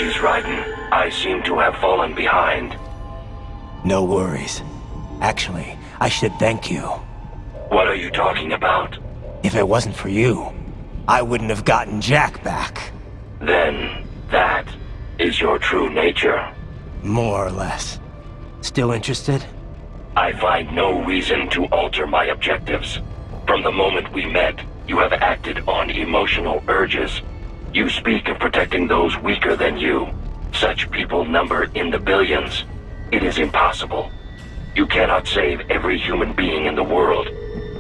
Apologies, Raiden. I seem to have fallen behind. No worries. Actually, I should thank you. What are you talking about? If it wasn't for you, I wouldn't have gotten Jack back. Then, that is your true nature. More or less. Still interested? I find no reason to alter my objectives. From the moment we met, you have acted on emotional urges. You speak of protecting those weaker than you. Such people number in the billions. It is impossible. You cannot save every human being in the world.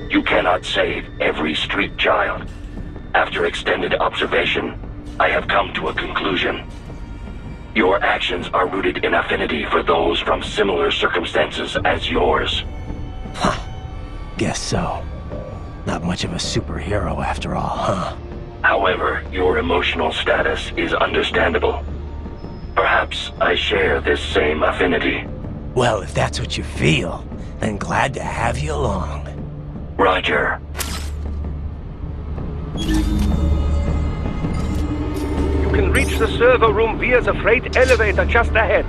You cannot save every street child. After extended observation, I have come to a conclusion. Your actions are rooted in affinity for those from similar circumstances as yours. Huh. Guess so. Not much of a superhero after all, huh? However, your emotional status is understandable. Perhaps I share this same affinity. Well, if that's what you feel, then glad to have you along. Roger. You can reach the server room via the freight elevator just ahead.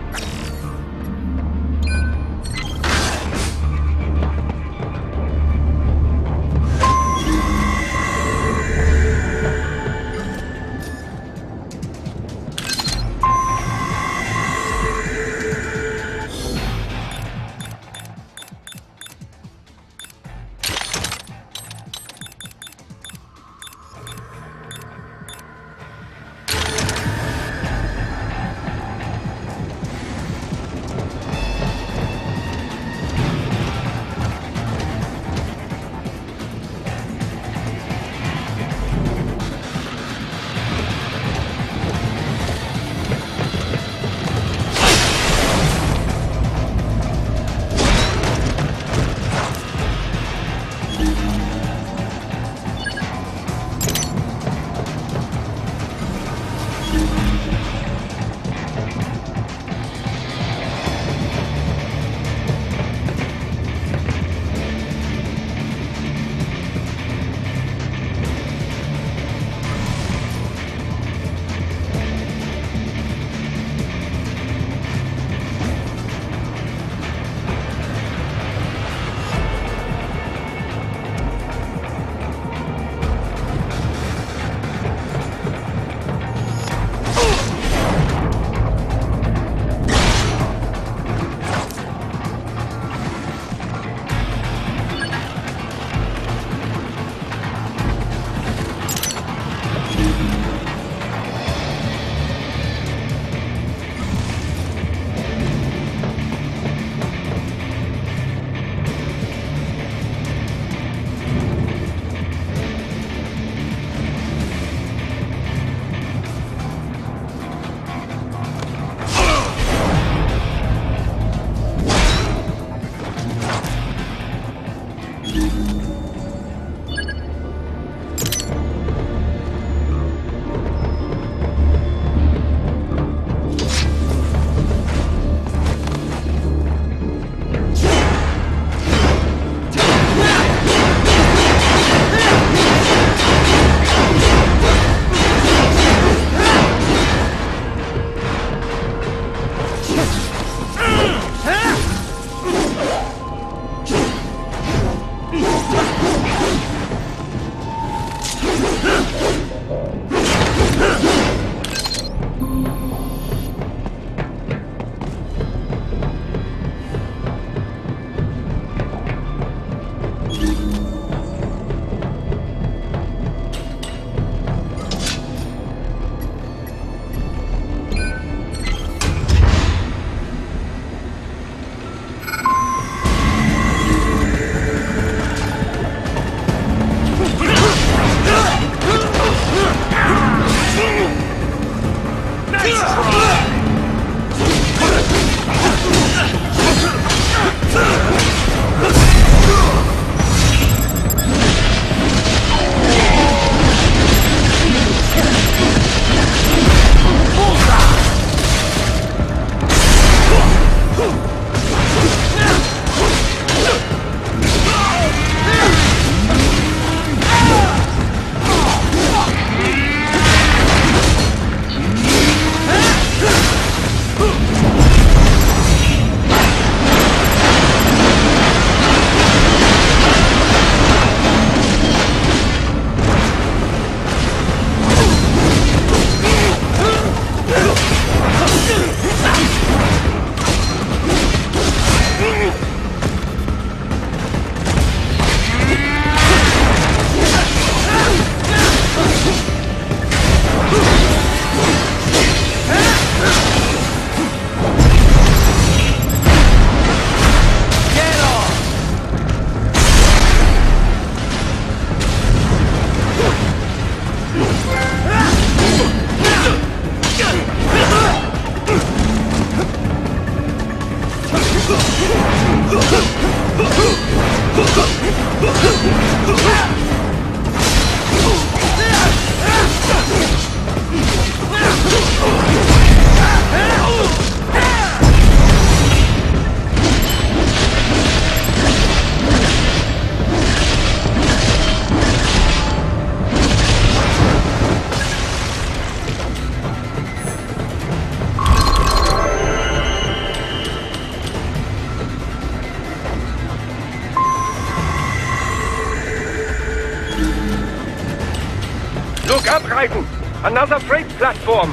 Another freight platform!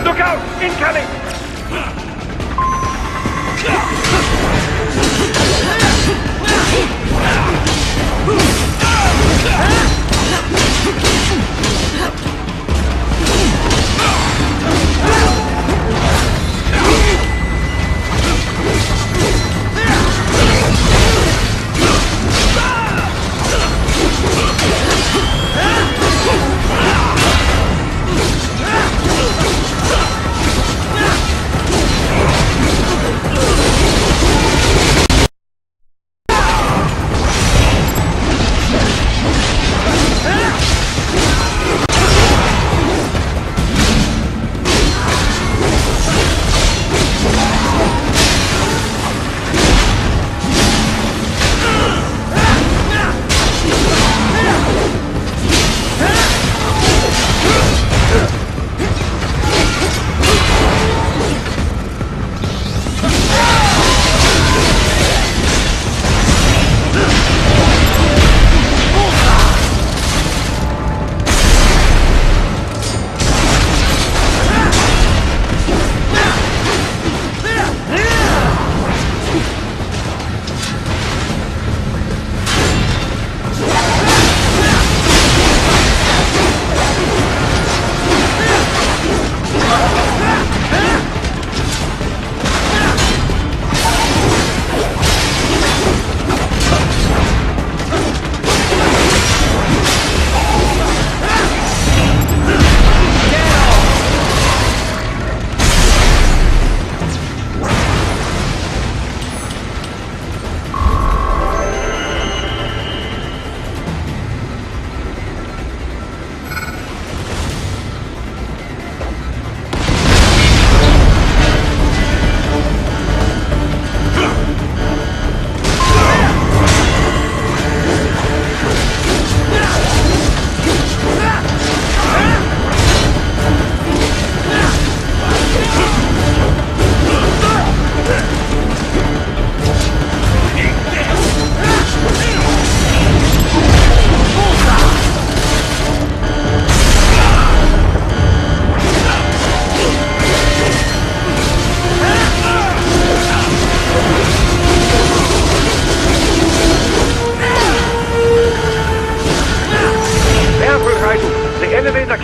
Look out! Incoming!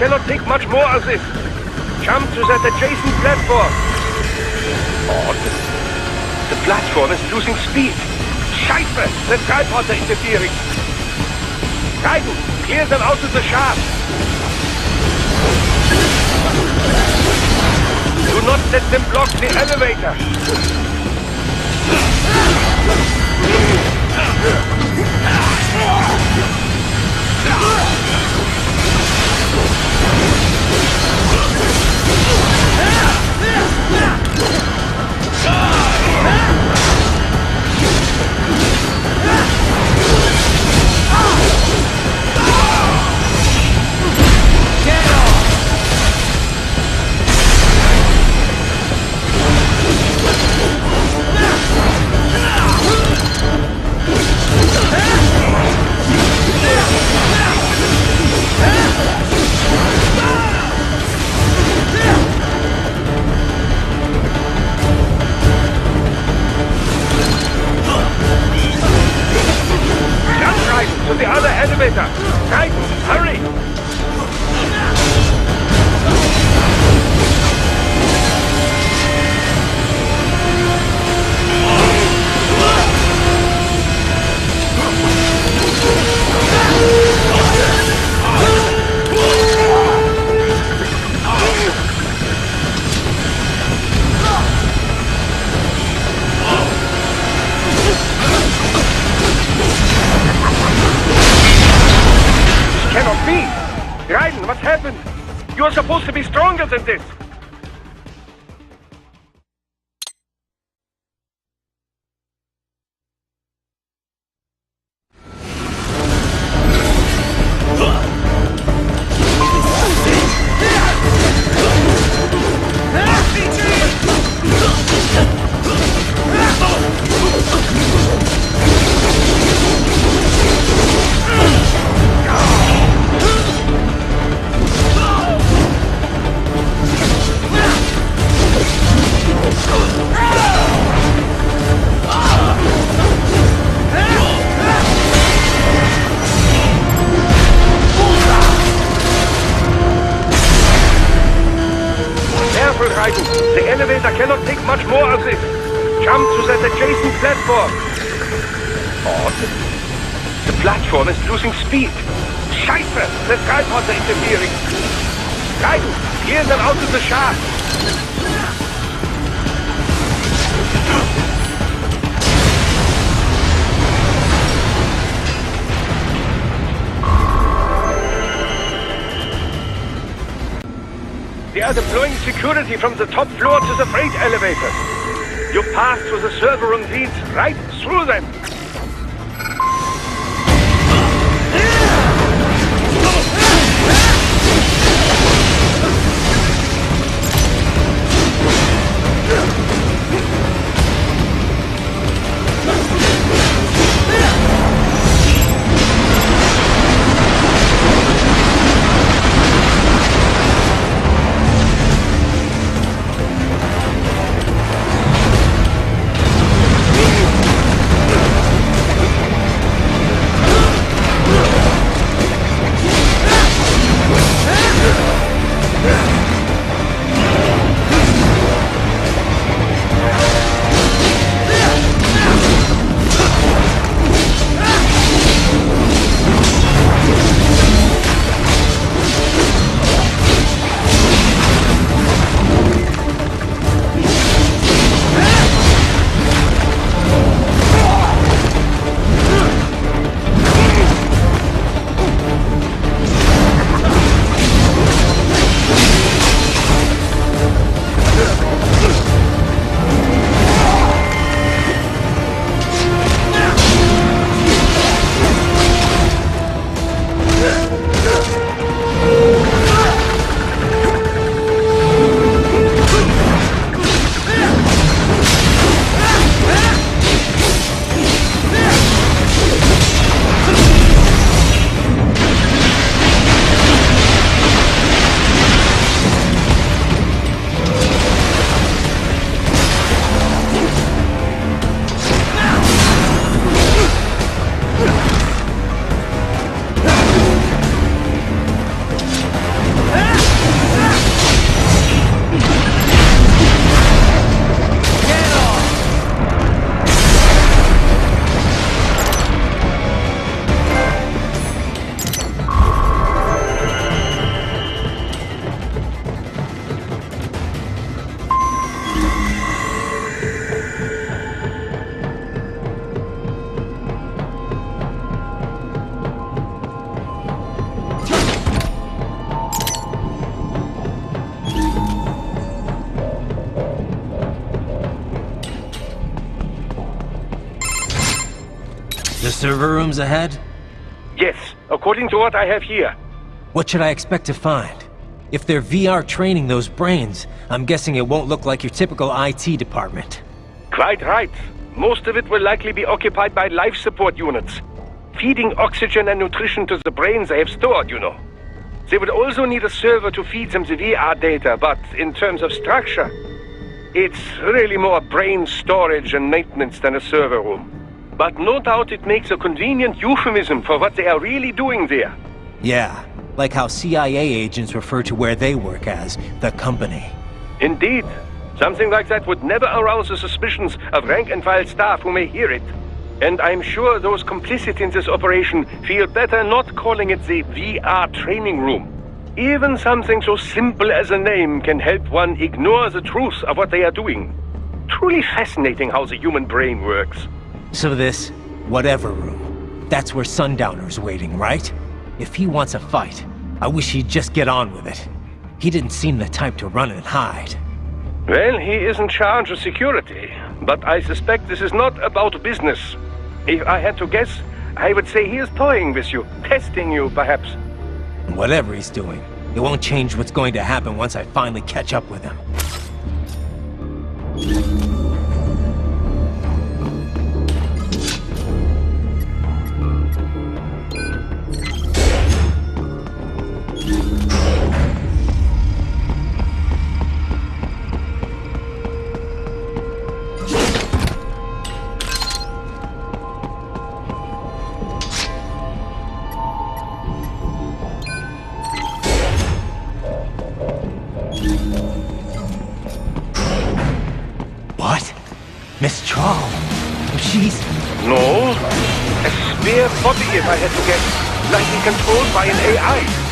Cannot take much more of this. Jump to that adjacent platform. Odd. The platform is losing speed. Scheiße! The tripods are interfering. Raiden, clear them out of the shaft. Do not let them block the elevator. To the other elevator! Raiden, hurry! Cannot be! Raiden, what happened? You're supposed to be stronger than this! Operator cannot take much more of this. Jump to that adjacent platform. Odd. The platform is losing speed. Scheiße! The skypods are interfering. Guidance, clear them out of the shaft. They are deploying security from the top floor to the freight elevators. You pass through the server room leads right through them. The server room's ahead? Yes, according to what I have here. What should I expect to find? If they're VR training those brains, I'm guessing it won't look like your typical IT department. Quite right. Most of it will likely be occupied by life support units, feeding oxygen and nutrition to the brains they have stored, you know. They will also need a server to feed them the VR data, but in terms of structure, it's really more brain storage and maintenance than a server room. But no doubt it makes a convenient euphemism for what they are really doing there. Yeah, like how CIA agents refer to where they work as the company. Indeed. Something like that would never arouse the suspicions of rank-and-file staff who may hear it. And I'm sure those complicit in this operation feel better not calling it the VR training room. Even something so simple as a name can help one ignore the truth of what they are doing. Truly fascinating how the human brain works. So this, whatever room, that's where Sundowner's waiting, right? If he wants a fight, I wish he'd just get on with it. He didn't seem the type to run and hide. Well, he is in charge of security, but I suspect this is not about business. If I had to guess, I would say he is toying with you, testing you, perhaps. Whatever he's doing, it won't change what's going to happen once I finally catch up with him. No. A spare body, if I had to guess. Likely controlled by an AI.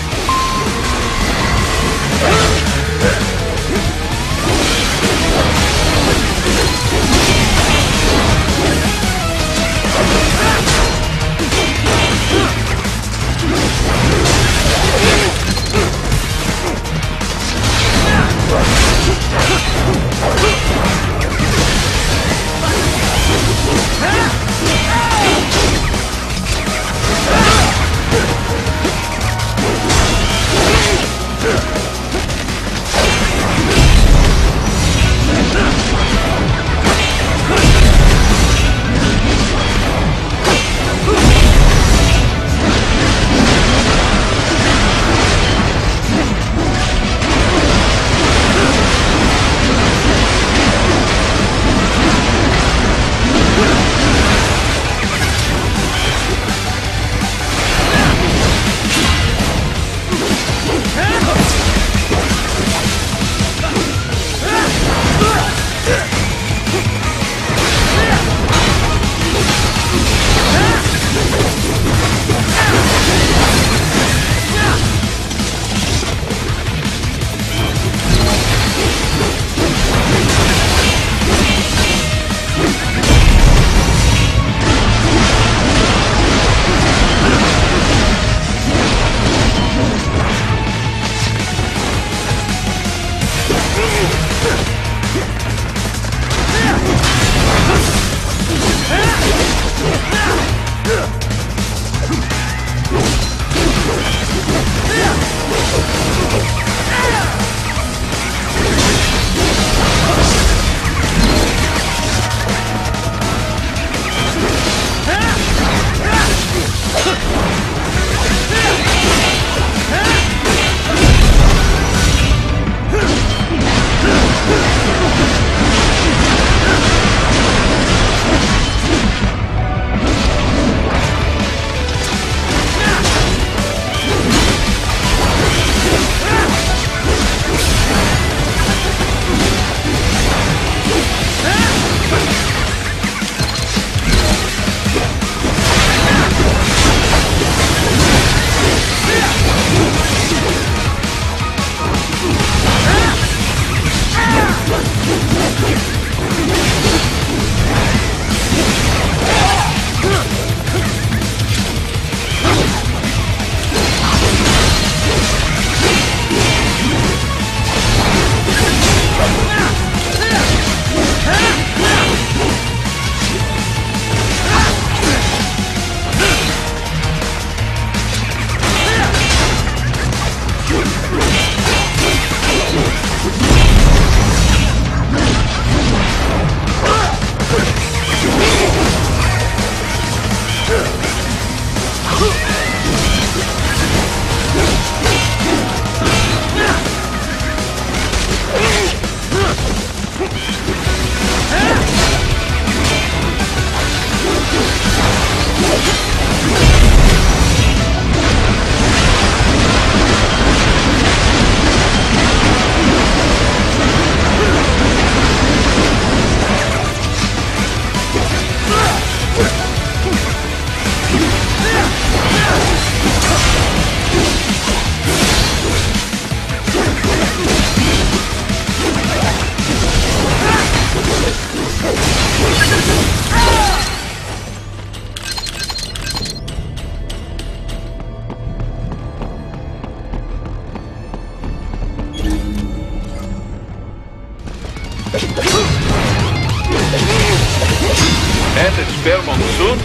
And a spare monsoon?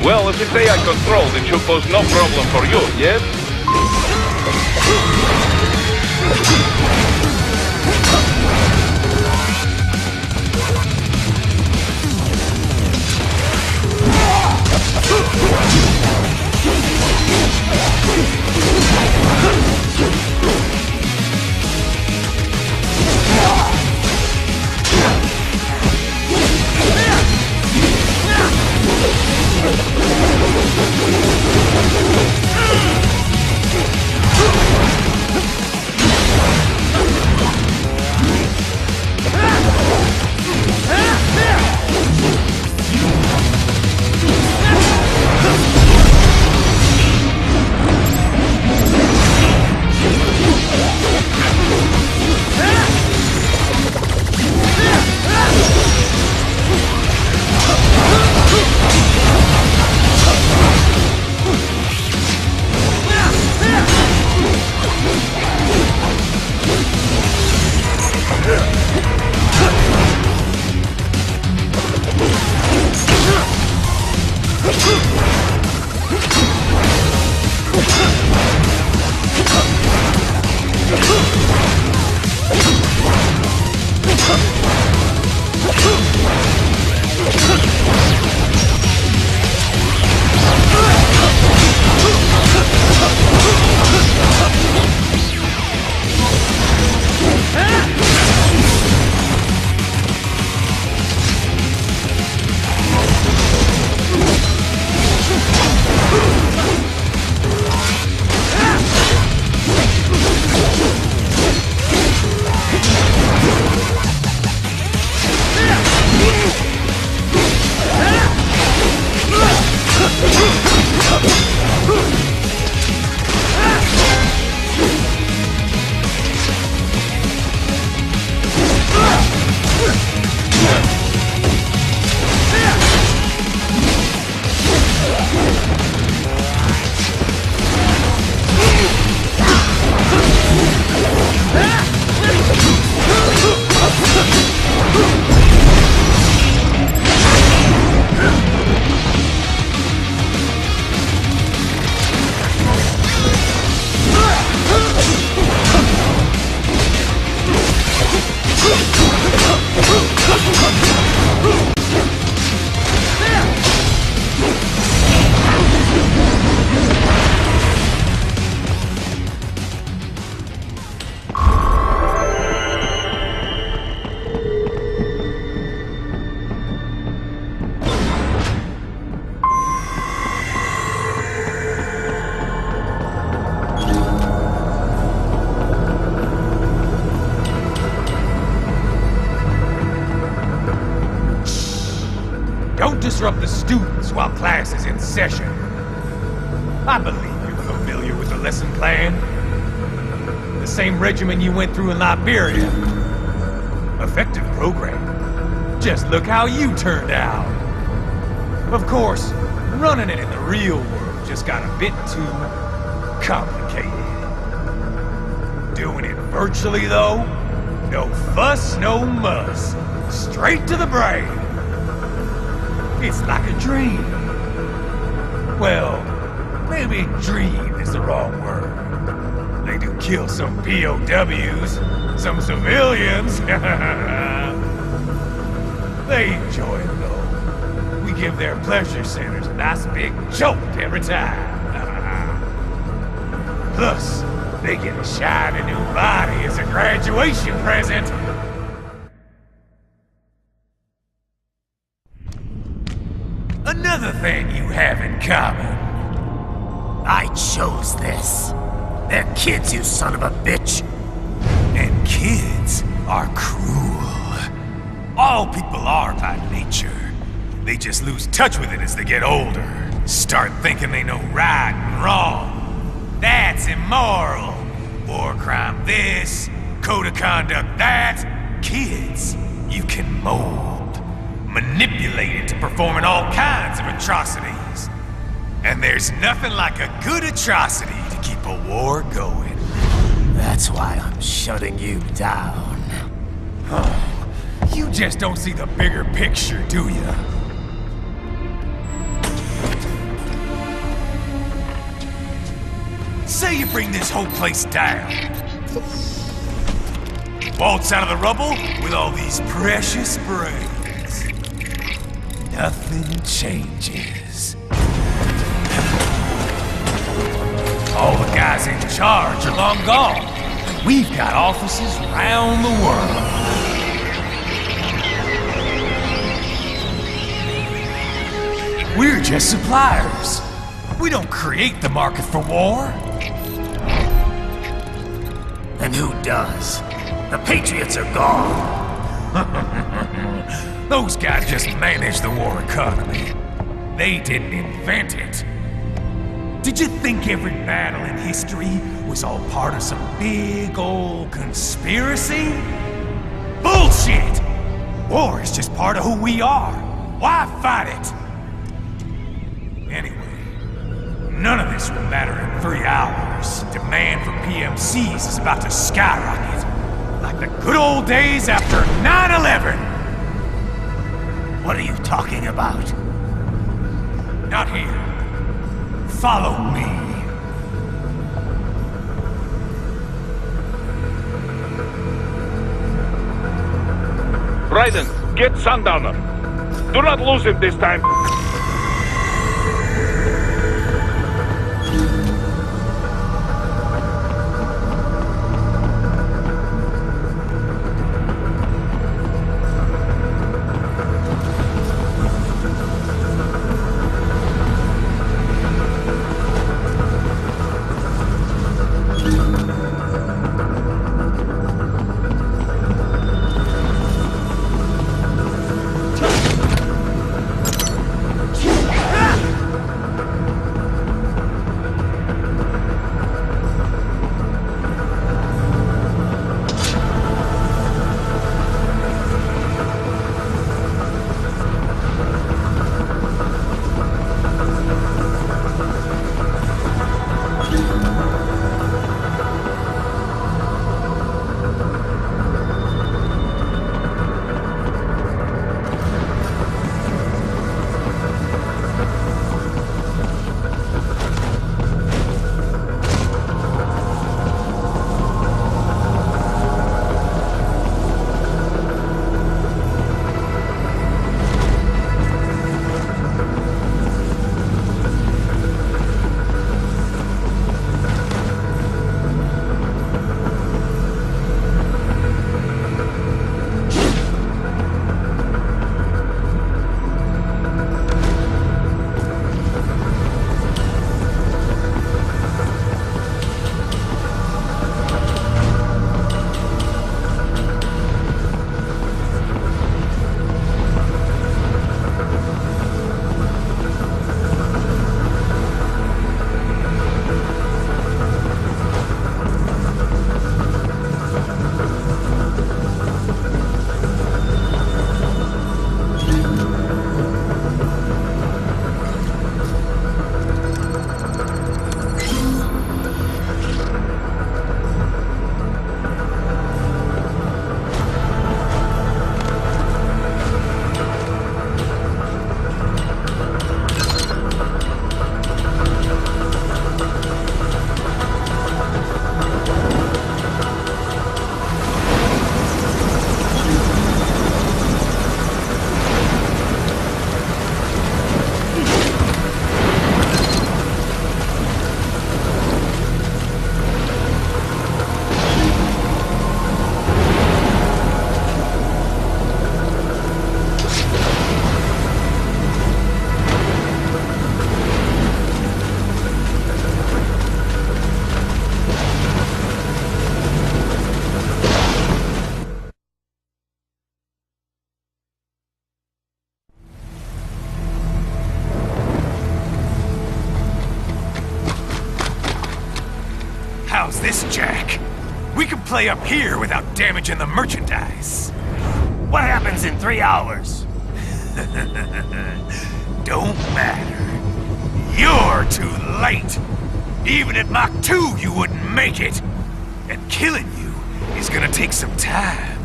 Well, if it's AI controlled, it should pose no problem for you, yes? disrupt the students while class is in session. I believe you're familiar with the lesson plan. The same regimen you went through in Liberia. Effective program. Just look how you turned out. Of course, running it in the real world just got a bit too complicated. Doing it virtually, though, no fuss, no muss. Straight to the brain. It's like a dream. Well, maybe dream is the wrong word. They do kill some POWs, some civilians. They enjoy it, though. We give their pleasure centers a nice big jolt every time. Plus, they get a shiny new body as a graduation present. Another thing you have in common. I chose this. They're kids, you son of a bitch. And kids are cruel. All people are by nature. They just lose touch with it as they get older. Start thinking they know right and wrong. That's immoral. War crime this, code of conduct that. Kids, you can mold, manipulate into performing all kinds of atrocities. And there's nothing like a good atrocity to keep a war going. That's why I'm shutting you down. You just don't see the bigger picture, do you? Say you bring this whole place down. Waltz out of the rubble with all these precious brains. Nothing changes. All the guys in charge are long gone. We've got offices around the world. We're just suppliers. We don't create the market for war. And who does? The Patriots are gone. Those guys just manage the war economy. They didn't invent it. Did you think every battle in history was all part of some big old conspiracy? Bullshit! War is just part of who we are. Why fight it? Anyway, none of this will matter in 3 hours. Demand for PMCs is about to skyrocket. Like the good old days after 9/11. What are you talking about? Not here. Follow me. Raiden, get Sundowner. Do not lose him this time. this, Jack? We can play up here without damaging the merchandise. What happens in 3 hours? Don't matter. You're too late. Even at Mach 2, you wouldn't make it. And killing you is gonna take some time.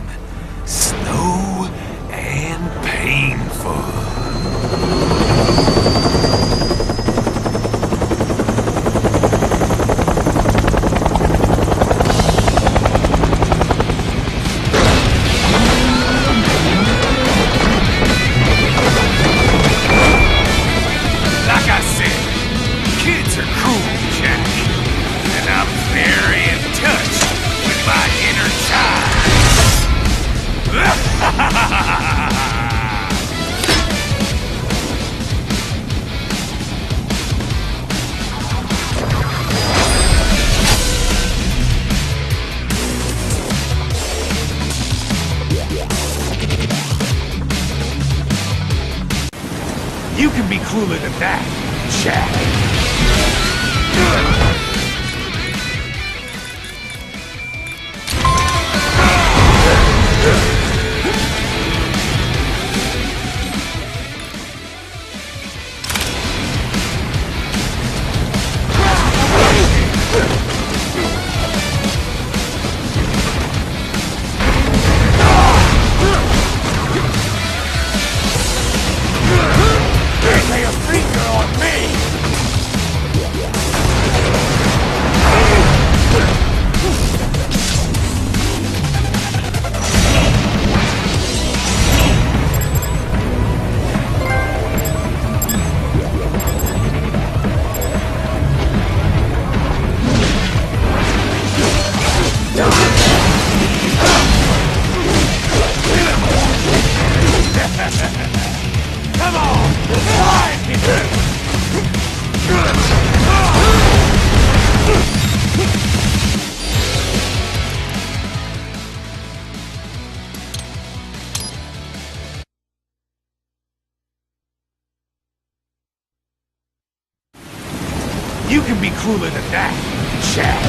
Slow and painful. You can be cooler than that, Jack. Lay a finger on me! Come on! You can be cooler than that, Jack.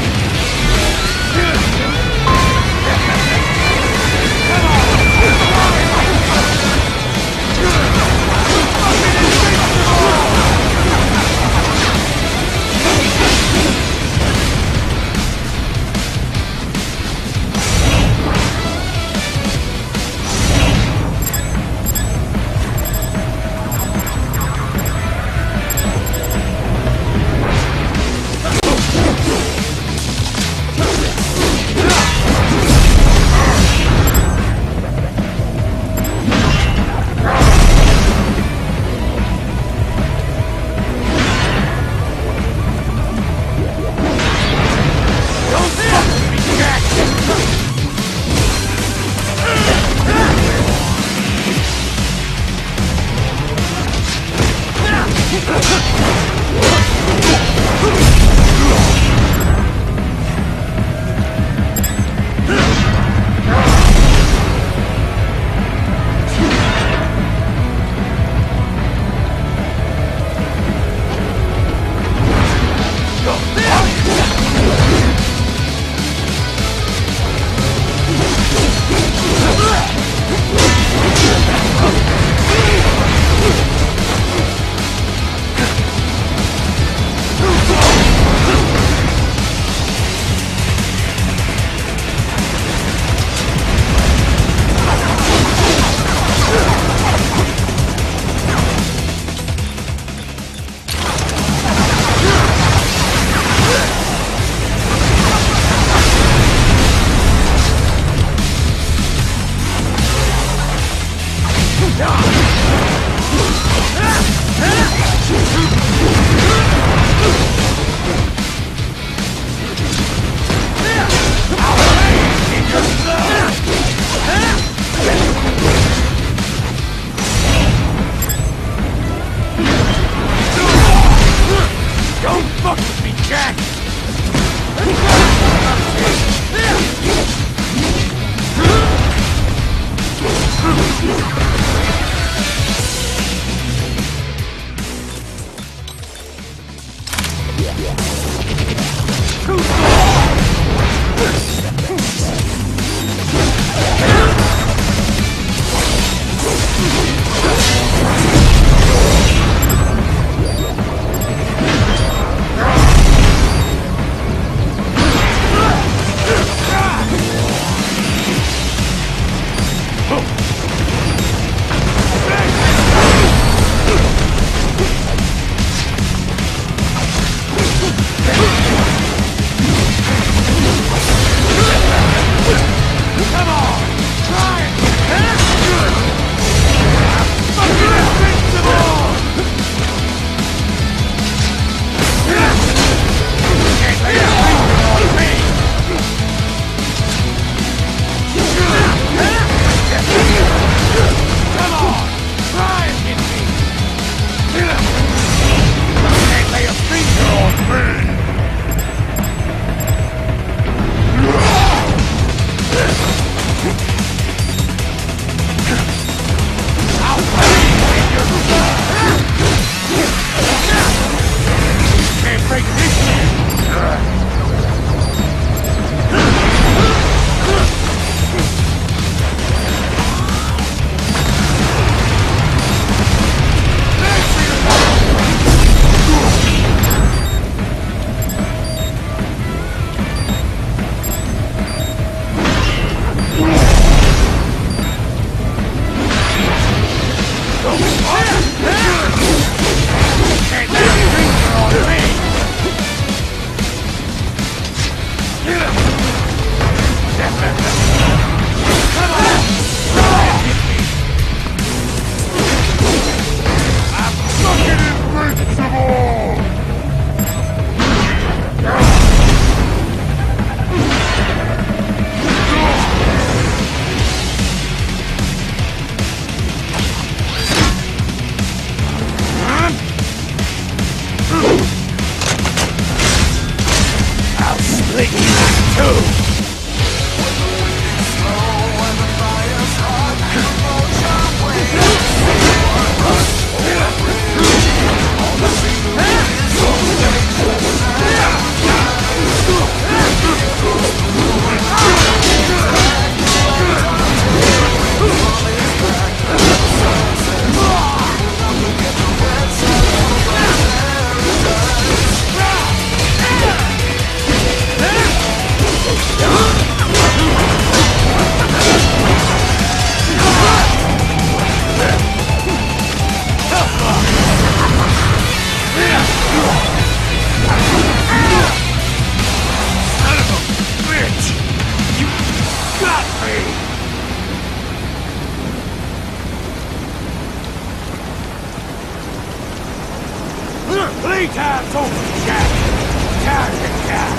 Playtime's over, Jack! Time to die!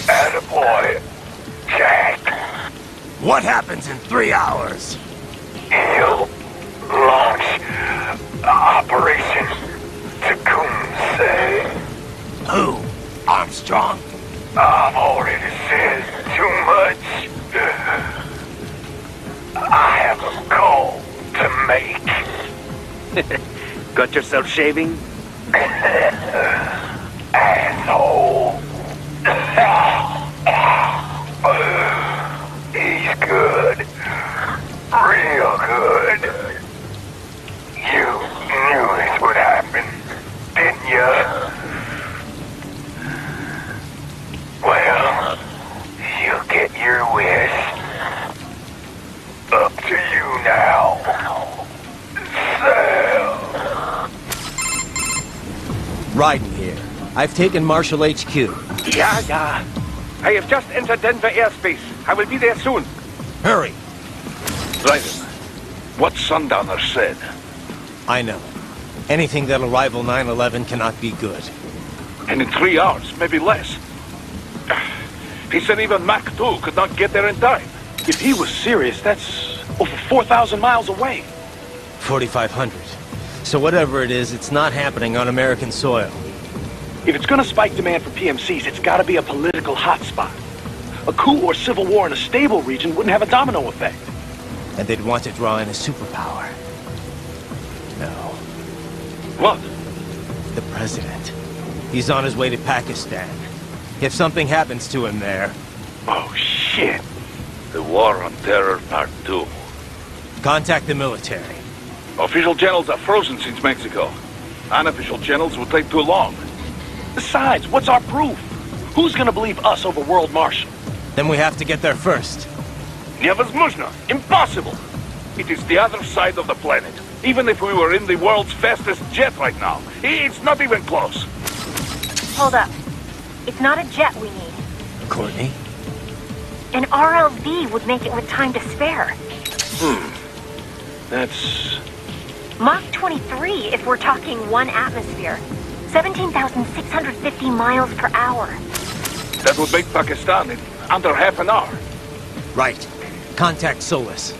Attaboy, Jack. What happens in 3 hours? He'll launch Operation Tecumseh. Who? Armstrong? I've already said too much. I have a call to make. Got yourself shaving? Asshole. He's good. Real good. You knew this would happen, didn't you? Well, you'll get your wish. Up to you now. Sam. Raiden here. I've taken Marshall HQ. Yeah. I have just entered Denver airspace. I will be there soon. Hurry. Raiden, what Sundowner said. I know. Anything that'll rival 9/11 cannot be good. And in 3 hours, maybe less. He said even Mach 2 could not get there in time. If he was serious, that's over 4,000 miles away. 4,500. So whatever it is, it's not happening on American soil. If it's gonna spike demand for PMCs, it's gotta be a political hotspot. A coup or civil war in a stable region wouldn't have a domino effect. And they'd want to draw in a superpower. No. What? The president. He's on his way to Pakistan. If something happens to him there... Oh, shit. The War on Terror Part 2. Contact the military. Official channels are frozen since Mexico. Unofficial channels would take too long. Besides, what's our proof? Who's gonna believe us over World Marshal? Then we have to get there first. Невозможно! Impossible! It is the other side of the planet. Even if we were in the world's fastest jet right now, it's not even close. Hold up. It's not a jet we need. Courtney? An RLV would make it with time to spare. That's... Mach 23 if we're talking 1 atmosphere. 17,650 miles per hour. That would make Pakistan in under half an hour. Right. Contact Solus.